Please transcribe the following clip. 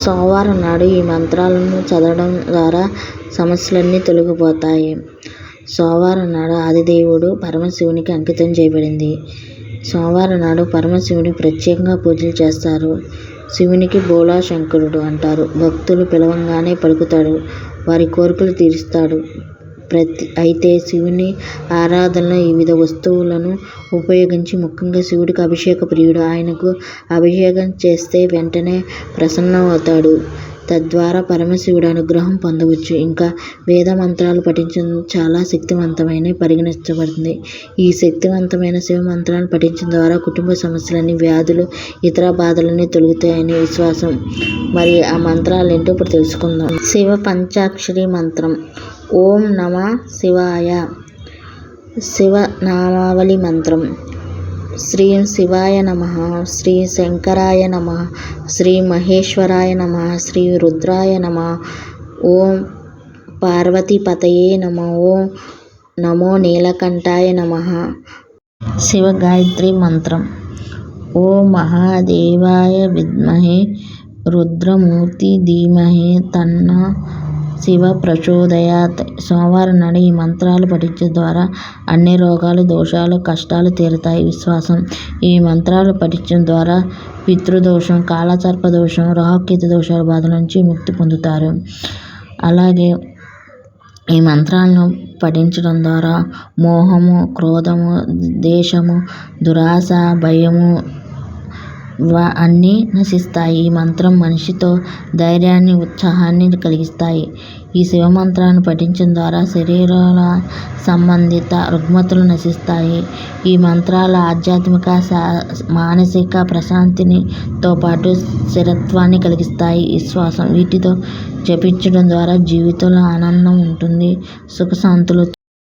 సోమవారం నాడు ఈ మంత్రాలను చదవడం ద్వారా సమస్యలన్నీ తొలగిపోతాయి. సోమవారం నాడు ఆదిదేవుడు పరమశివునికి అంకితం చేయబడింది. సోమవారం నాడు పరమశివునికి ప్రత్యేకంగా పూజలు చేస్తారు. శివునికి బోళా శంకరుడు అంటారు. భక్తులు పిలవంగానే పలుకుతాడు. వారి కోరికలు తీరుస్తాడు. అయితే శివుని ఆరాధనలో వివిధ వస్తువులను ఉపయోగించి, ముఖ్యంగా శివుడికి అభిషేక ప్రియుడు. ఆయనకు అభిషేకం చేస్తే వెంటనే ప్రసన్నమవుతాడు. తద్వారా పరమశివుడి అనుగ్రహం పొందవచ్చు. ఇంకా వేద మంత్రాలు పఠించడం చాలా శక్తివంతమైన పరిగణించబడుతుంది. ఈ శక్తివంతమైన శివ మంత్రాలను పఠించడం ద్వారా కుటుంబ సమస్యలని, వ్యాధులు, ఇతర బాధలన్నీ తొలగుతాయని విశ్వాసం. మరి ఆ మంత్రాలు ఏంటో ఇప్పుడు తెలుసుకుందాం. శివ పంచాక్షరి మంత్రం. ఓం నమః శివాయ. శివ నామావళి మంత్రం. శ్రీం శివాయ నమః, శ్రీ శంకరాయ నమః, శ్రీ మహేశ్వరాయ నమః, శ్రీ రుద్రాయ నమః, ఓం పార్వతీపతయే నమః, ఓం నమో నీలకంఠాయ నమః. శివ గాయత్రి మంత్రం. ఓం మహాదేవాయ విద్మహే రుద్రమూర్తి ధీమహి తన్నో శివ ప్రచోదయాత్. సోమవారం నాడు ఈ మంత్రాలు పఠించడం ద్వారా అన్ని రోగాలు, దోషాలు, కష్టాలు తీరుతాయి విశ్వాసం. ఈ మంత్రాలు పఠించడం ద్వారా పితృదోషం, కాలసర్ప దోషం, రాహుకేతు దోషాల బాధల నుంచి ముక్తి పొందుతారు. అలాగే ఈ మంత్రాలను పఠించడం ద్వారా మోహము, క్రోధము, ద్వేషము, దురాశ, భయము అన్నీ నశిస్తాయి. ఈ మంత్రం మనిషితో ధైర్యాన్ని, ఉత్సాహాన్ని కలిగిస్తాయి. ఈ శివ మంత్రాన్ని పఠించడం ద్వారా శరీరాల సంబంధిత రుగ్మతలు నశిస్తాయి. ఈ మంత్రాల ఆధ్యాత్మిక, మానసిక ప్రశాంతితో పాటు స్థిరత్వాన్ని కలిగిస్తాయి విశ్వాసం. వీటితో జపించడం ద్వారా జీవితంలో ఆనందం ఉంటుంది. సుఖశాంతులు